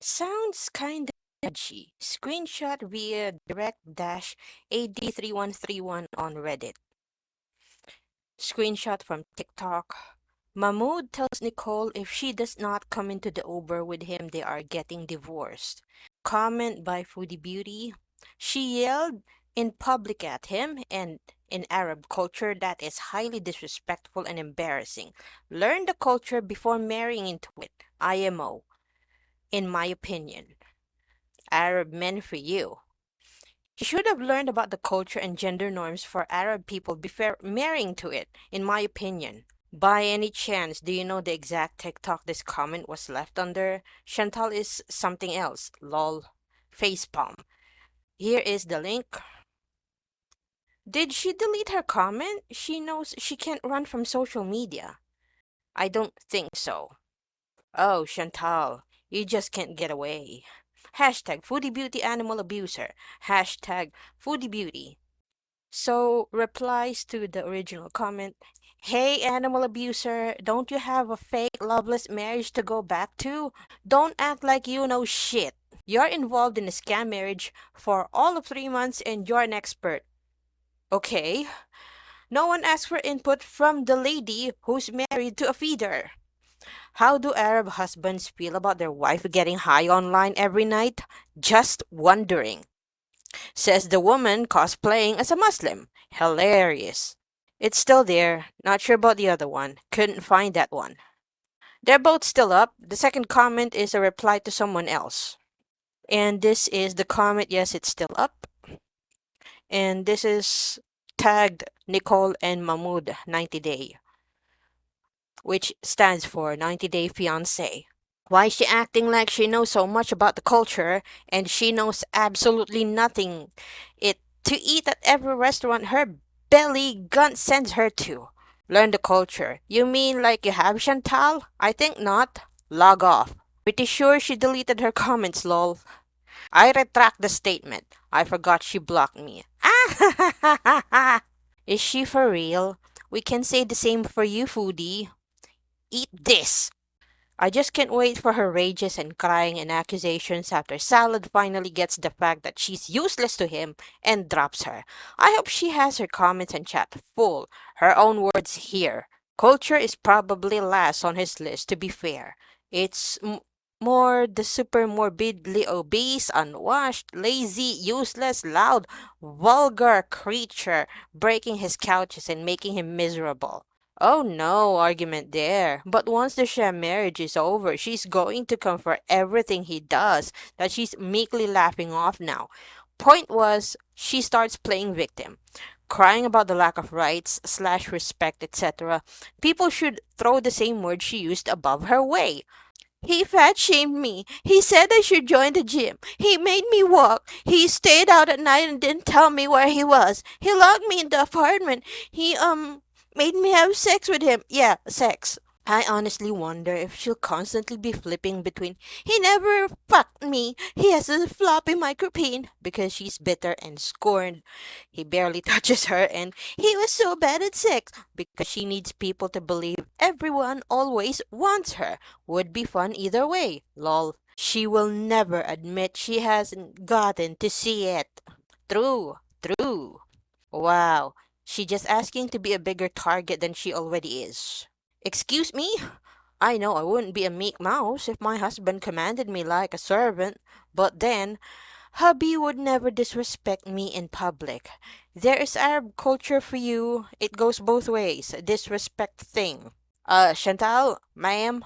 Sounds kinda edgy. Screenshot via direct-AD3131 on Reddit. Screenshot from TikTok. Mahmoud tells Nicole if she does not come into the Uber with him, they are getting divorced. Comment by Foodie Beauty. She yelled in public at him, and in Arab culture, that is highly disrespectful and embarrassing. Learn the culture before marrying into it. IMO, in my opinion. Arab men for you. He should have learned about the culture and gender norms for Arab people before marrying to it, in my opinion. By any chance, do you know the exact TikTok this comment was left under? Chantal is something else. Lol. Facepalm. Here is the link. Did she delete her comment? She knows she can't run from social media. I don't think so. Oh, Chantal, you just can't get away. Hashtag Foodie Beauty Animal Abuser. Hashtag Foodie Beauty. So, replies to the original comment. Hey, animal abuser, don't you have a fake loveless marriage to go back to? Don't act like you know shit. You're involved in a scam marriage for all of 3 months and you're an expert. Okay. No one asked for input from the lady who's married to a feeder. How do Arab husbands feel about their wife getting high online every night? Just wondering. Says the woman cosplaying as a Muslim. Hilarious. It's still there. Not sure about the other one. Couldn't find that one. They're both still up. The second comment is a reply to someone else. And this is the comment. Yes, it's still up. And this is tagged Nicole and Mahmoud 90 Day, which stands for 90 Day Fiance. Why is she acting like she knows so much about the culture and she knows absolutely nothing? It to eat at every restaurant her belly gun sends her to. Learn the culture. You mean like you have, Chantal? I think not. Log off. Pretty sure she deleted her comments, lol. I retract the statement. I forgot she blocked me. Ah! Is she for real? We can say the same for you, Foodie. Eat this. I just can't wait for her rages and crying and accusations after Salad finally gets the fact that she's useless to him and drops her. I hope she has her comments and chat full. Her own words here. Culture is probably last on his list, to be fair. It's more the super morbidly obese, unwashed, lazy, useless, loud, vulgar creature breaking his couches and making him miserable. Oh no, argument there. But once the sham marriage is over, she's going to come for everything he does that she's meekly laughing off now. Point was, she starts playing victim, crying about the lack of rights slash respect, etc. People should throw the same word she used above her way. He fat shamed me. He said I should join the gym. He made me walk. He stayed out at night and didn't tell me where he was. He locked me in the apartment. He made me have sex with him. Yeah, sex. I honestly wonder if she'll constantly be flipping between he never fucked me, he has a floppy micropene, because she's bitter and scorned. He barely touches her, and he was so bad at sex, because she needs people to believe everyone always wants her. Would be fun either way. Lol. She will never admit she hasn't gotten to see it. True, true. Wow. She just asking to be a bigger target than she already is. Excuse me? I know I wouldn't be a meek mouse if my husband commanded me like a servant, but then, hubby would never disrespect me in public. There is Arab culture for you. It goes both ways. Disrespect thing. Chantal, ma'am,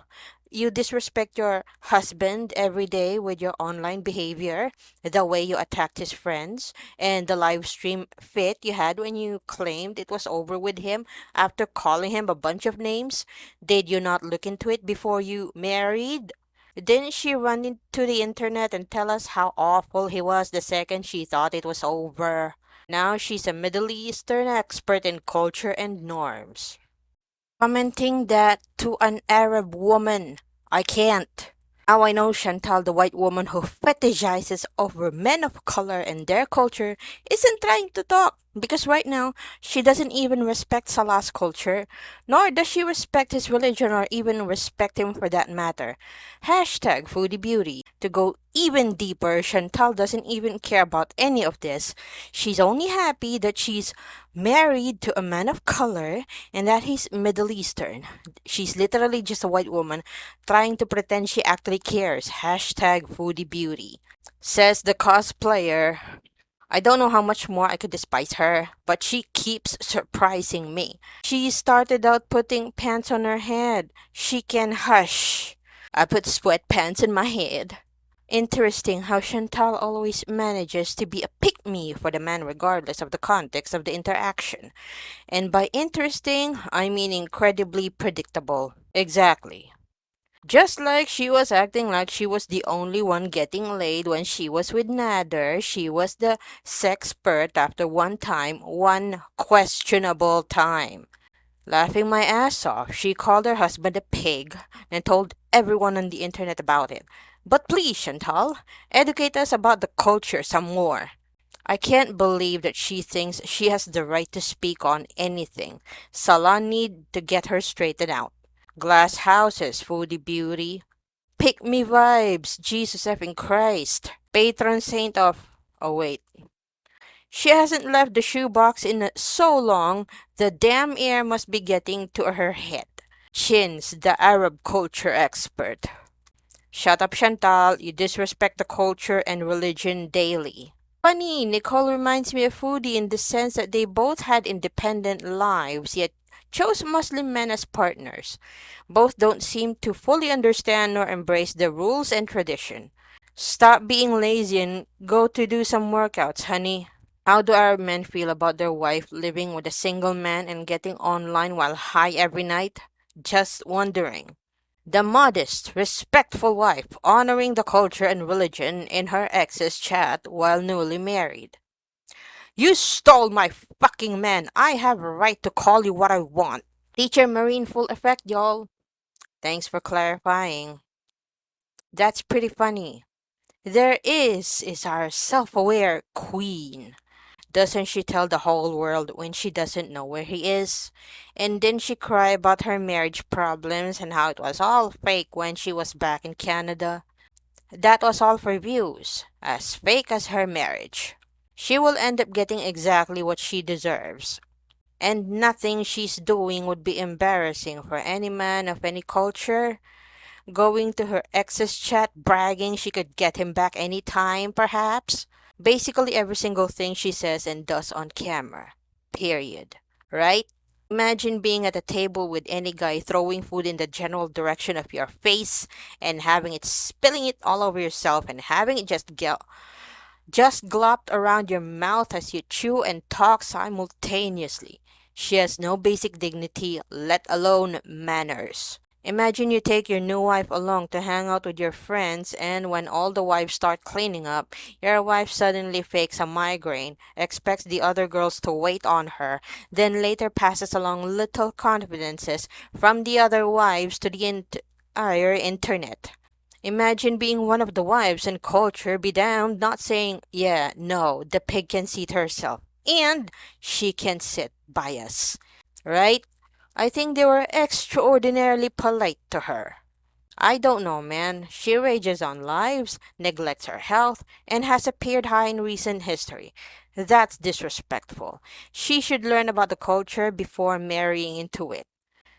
you disrespect your husband every day with your online behavior, the way you attacked his friends, and the live stream fit you had when you claimed it was over with him after calling him a bunch of names. Did you not look into it before you married? Didn't she run into the internet and tell us how awful he was the second she thought it was over? Now she's a Middle Eastern expert in culture and norms. Commenting that to an Arab woman. I can't. Now I know Chantal, the white woman who fetishizes over men of color and their culture, isn't trying to talk Because right now, she doesn't even respect Salah's culture, nor does she respect his religion or even respect him for that matter. Hashtag Foodie Beauty. To go even deeper, Chantal doesn't even care about any of this. She's only happy that she's married to a man of color and that he's Middle Eastern. She's literally just a white woman trying to pretend she actually cares. Hashtag Foodie Beauty. Says the cosplayer. I don't know how much more I could despise her, but she keeps surprising me. She started out putting pants on her head. She can hush. I put sweatpants on my head. Interesting how Chantal always manages to be a pick me for the man regardless of the context of the interaction. And by interesting, I mean incredibly predictable. Exactly. Just like she was acting like she was the only one getting laid when she was with Nader, she was the sexpert after one time, one questionable time. Laughing my ass off, she called her husband a pig and told everyone on the internet about it. But please, Chantal, educate us about the culture some more. I can't believe that she thinks she has the right to speak on anything. Salah need to get her straightened out. Glass houses, foodie beauty. Pick me vibes, Jesus effing Christ. Patron saint of. Oh, wait. She hasn't left the shoebox in so long, the damn air must be getting to her head. Chins, the Arab culture expert. Shut up, Chantal. You disrespect the culture and religion daily. Funny, Nicole reminds me of Foodie in the sense that they both had independent lives, yet chose Muslim men as partners. Both don't seem to fully understand nor embrace the rules and tradition. Stop being lazy and go to do some workouts, honey. How do Arab men feel about their wife living with a single man and getting online while high every night? Just wondering. The modest, respectful wife honoring the culture and religion in her ex's chat while newly married. You stole my fucking man. I have a right to call you what I want. Teacher Marine full effect, y'all. Thanks for clarifying. That's pretty funny. There is our self aware queen. Doesn't she tell the whole world when she doesn't know where he is? And then she cry about her marriage problems and how it was all fake when she was back in Canada. That was all for views, as fake as her marriage. She will end up getting exactly what she deserves. And nothing she's doing would be embarrassing for any man of any culture. Going to her ex's chat bragging she could get him back any time, perhaps. Basically every single thing she says and does on camera. Period. Right? Imagine being at a table with any guy throwing food in the general direction of your face and having it spilling it all over yourself and having it just glopped around your mouth as you chew and talk simultaneously. She has no basic dignity, let alone manners. Imagine you take your new wife along to hang out with your friends, and when all the wives start cleaning up, your wife suddenly fakes a migraine, expects the other girls to wait on her, then later passes along little confidences from the other wives to the entire internet. Imagine being one of the wives and culture be damned, not saying, yeah, no, the pig can seat herself. And she can sit by us. Right? I think they were extraordinarily polite to her. I don't know, man. She rages on lives, neglects her health, and has appeared high in recent history. That's disrespectful. She should learn about the culture before marrying into it.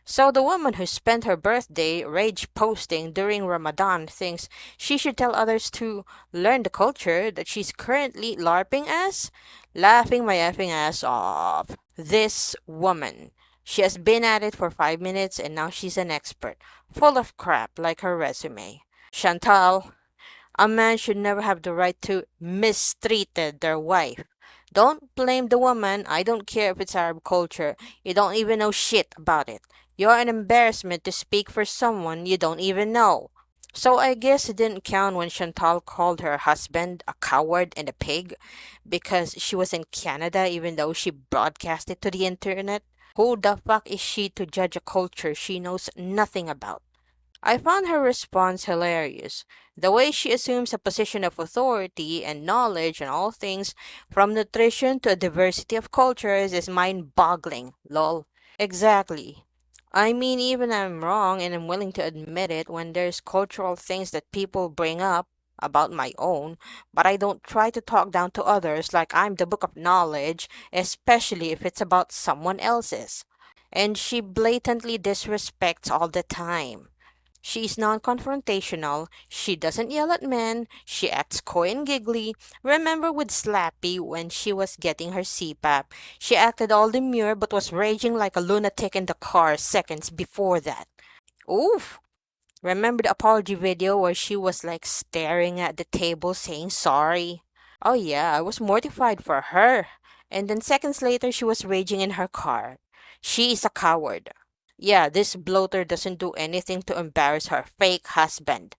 So the woman who spent her birthday rage posting during Ramadan thinks she should tell others to learn the culture that she's currently LARPing as? Laughing my effing ass off. This woman. She has been at it for 5 minutes and now she's an expert. Full of crap like her resume. Chantal, a man should never have the right to mistreated their wife. Don't blame the woman. I don't care if it's Arab culture. You don't even know shit about it. You're an embarrassment to speak for someone you don't even know. So I guess it didn't count when Chantal called her husband a coward and a pig because she was in Canada even though she broadcast it to the internet. Who the fuck is she to judge a culture she knows nothing about? I found her response hilarious. The way she assumes a position of authority and knowledge on all things, from nutrition to a diversity of cultures, is mind boggling. Lol. Exactly. I mean, even I'm wrong and I'm willing to admit it when there's cultural things that people bring up about my own, but I don't try to talk down to others like I'm the book of knowledge, especially if it's about someone else's. And she blatantly disrespects all the time. She's non-confrontational, she doesn't yell at men, she acts coy and giggly. Remember with Slappy when she was getting her CPAP, she acted all demure but was raging like a lunatic in the car seconds before that. Oof! Remember the apology video where she was like staring at the table saying sorry? Oh yeah, I was mortified for her. And then seconds later, she was raging in her car. She is a coward. Yeah, this bloater doesn't do anything to embarrass her fake husband.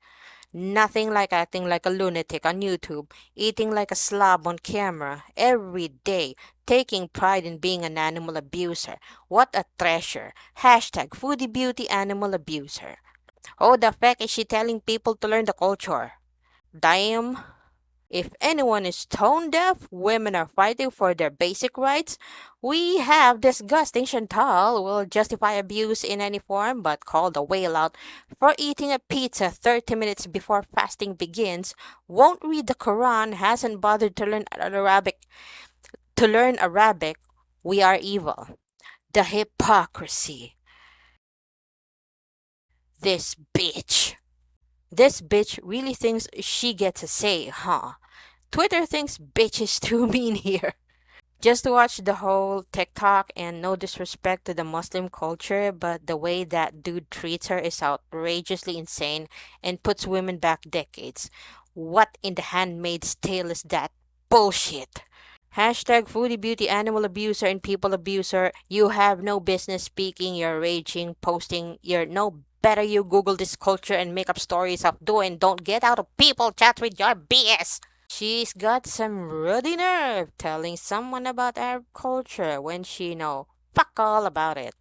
Nothing like acting like a lunatic on YouTube, eating like a slob on camera every day, taking pride in being an animal abuser. What a treasure. Hashtag foodie beauty animal abuser. Oh, the fuck is she telling people to learn the culture? Damn. If anyone is tone deaf, women are fighting for their basic rights. We have disgusting Chantal who will justify abuse in any form but call the whale out for eating a pizza 30 minutes before fasting begins, won't read the Quran, hasn't bothered to learn Arabic. We are evil. The hypocrisy. This bitch. This bitch really thinks she gets a say, huh? Twitter thinks bitch is too mean here. Just to watch the whole TikTok, and no disrespect to the Muslim culture, but the way that dude treats her is outrageously insane and puts women back decades. What in the Handmaid's Tale is that bullshit? Hashtag foodie beauty animal abuser and people abuser. You have no business speaking, you're raging, posting, you're no better you Google this culture and make up stories of doing. Don't get out of people chat with your BS. She's got some ruddy nerve telling someone about Arab culture when she know fuck all about it.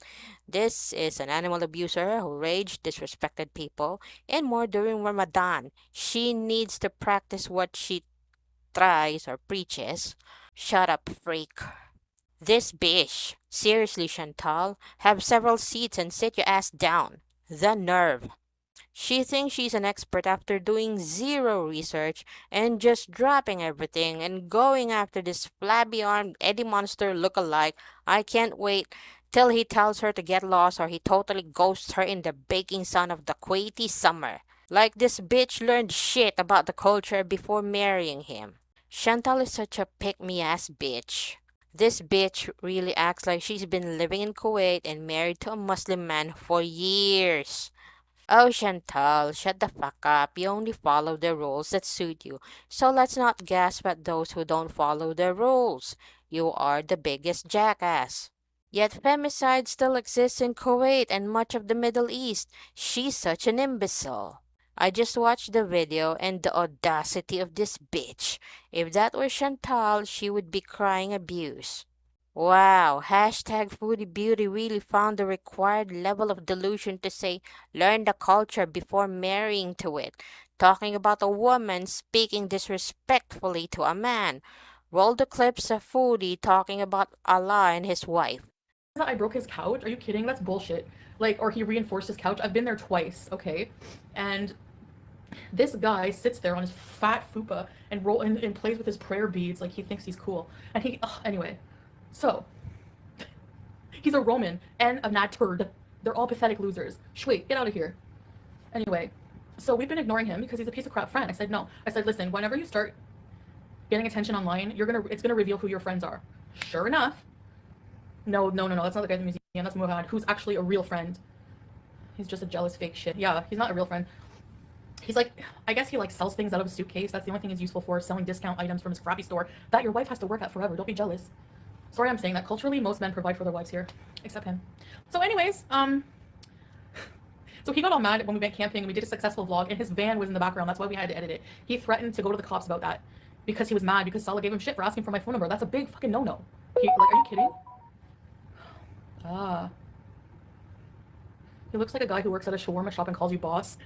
This is an animal abuser who raged, disrespected people, and more during Ramadan. She needs to practice what she tries or preaches. Shut up, freak. This bitch. Seriously, Chantal, have several seats and sit your ass down. The nerve. She thinks she's an expert after doing zero research and just dropping everything and going after this flabby armed Eddie Monster look-alike. I can't wait till he tells her to get lost or he totally ghosts her in the baking sun of the Kuwaiti summer. Like this bitch learned shit about the culture before marrying him. Chantal is such a pick-me-ass bitch. This bitch really acts like she's been living in Kuwait and married to a Muslim man for years. Oh, Chantal, shut the fuck up. You only follow the rules that suit you. So let's not gasp at those who don't follow the rules. You are the biggest jackass. Yet femicide still exists in Kuwait and much of the Middle East. She's such an imbecile. I just watched the video and the audacity of this bitch. If that were Chantal, she would be crying abuse. Wow, hashtag Foodie Beauty really found the required level of delusion to say, learn the culture before marrying to it. Talking about a woman speaking disrespectfully to a man. Roll the clips of Foodie talking about Allah and his wife. I broke his couch. Are you kidding? That's bullshit. Like, or he reinforced his couch. I've been there twice, okay? And this guy sits there on his fat fupa and plays with his prayer beads like he thinks he's cool. And anyway. So, he's a Roman and a mad turd. They're all pathetic losers. Shwait, get out of here. Anyway, so we've been ignoring him because he's a piece of crap friend. I said no. I said, listen, whenever you start getting attention online, it's gonna reveal who your friends are. Sure enough, no, that's not the guy at the museum. That's Muhammad, who's actually a real friend. He's just a jealous fake shit. Yeah, he's not a real friend. He's like, I guess he like sells things out of a suitcase. That's the only thing he's useful for, selling discount items from his crappy store that your wife has to work at forever. Don't be jealous. Sorry, I'm saying that. Culturally, most men provide for their wives here, except him. So, anyways, so he got all mad when we went camping and we did a successful vlog, and his van was in the background. That's why we had to edit it. He threatened to go to the cops about that because he was mad because Salah gave him shit for asking for my phone number. That's a big fucking no-no. Like, are you kidding? Ah. He looks like a guy who works at a shawarma shop and calls you boss.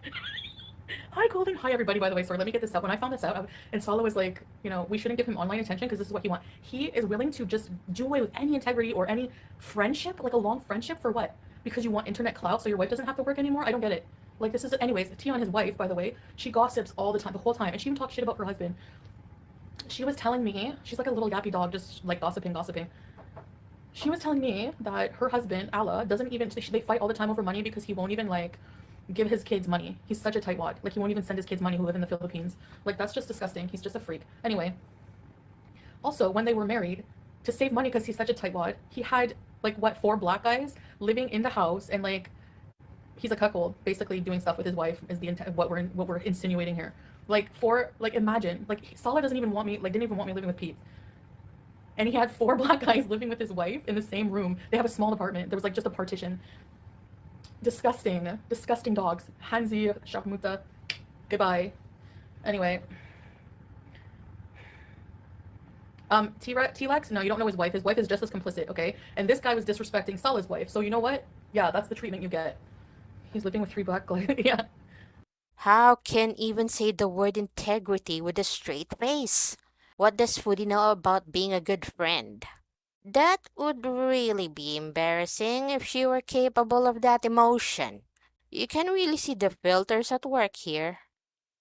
Hi, Golden. Hi, everybody. By the way, sorry, let me get this out. When I found this out, and Sala was like, you know, we shouldn't give him online attention because this is what he wants. He is willing to just do away with any integrity or any friendship, like a long friendship, for what? Because you want internet clout so your wife doesn't have to work anymore? I don't get it. Like, this is, anyways, T on his wife, by the way, she gossips all the time, the whole time, and she even talks shit about her husband. She was telling me, she's like a little yappy dog, just like gossiping. She was telling me that her husband, Allah, doesn't even, they fight all the time over money because he won't even like give his kids money. He's such a tightwad. Like, he won't even send his kids money who live in the Philippines. Like, that's just disgusting. He's just a freak. Anyway, also, when they were married, to save money because he's such a tightwad, he had like what, 4 black guys living in the house, and like he's a cuckold, basically doing stuff with his wife is the what we're insinuating here. Like, for like, imagine, like, Salah doesn't even want me, like, didn't even want me living with Pete, and he had 4 black guys living with his wife in the same room. They have a small apartment. There was like just a partition. Disgusting dogs. Hansi, Shahmuta, goodbye. Anyway, T-Lex, no, you don't know his wife. His wife is just as complicit, okay? And this guy was disrespecting Salah's wife. So you know what? Yeah, that's the treatment you get. He's living with 3 black guys. Yeah. How can even say the word integrity with a straight face? What does Foodie know about being a good friend? That would really be embarrassing if she were capable of that emotion. You can really see the filters at work here.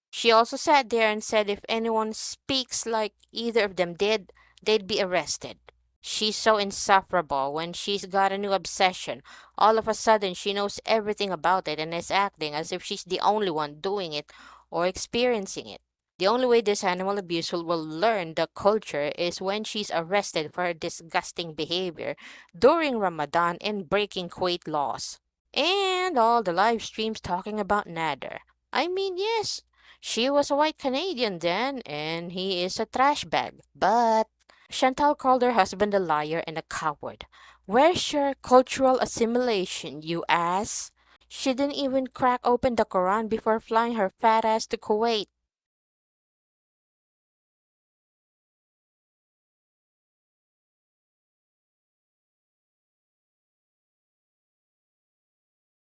She also sat there and said if anyone speaks like either of them did, they'd be arrested. She's so insufferable when she's got a new obsession. All of a sudden, she knows everything about it and is acting as if she's the only one doing it or experiencing it. The only way this animal abuser will learn the culture is when she's arrested for her disgusting behavior during Ramadan and breaking Kuwait laws. And all the live streams talking about Nader. I mean, yes, she was a white Canadian then, and he is a trash bag. But Chantal called her husband a liar and a coward. Where's your cultural assimilation, you ass? She didn't even crack open the Quran before flying her fat ass to Kuwait.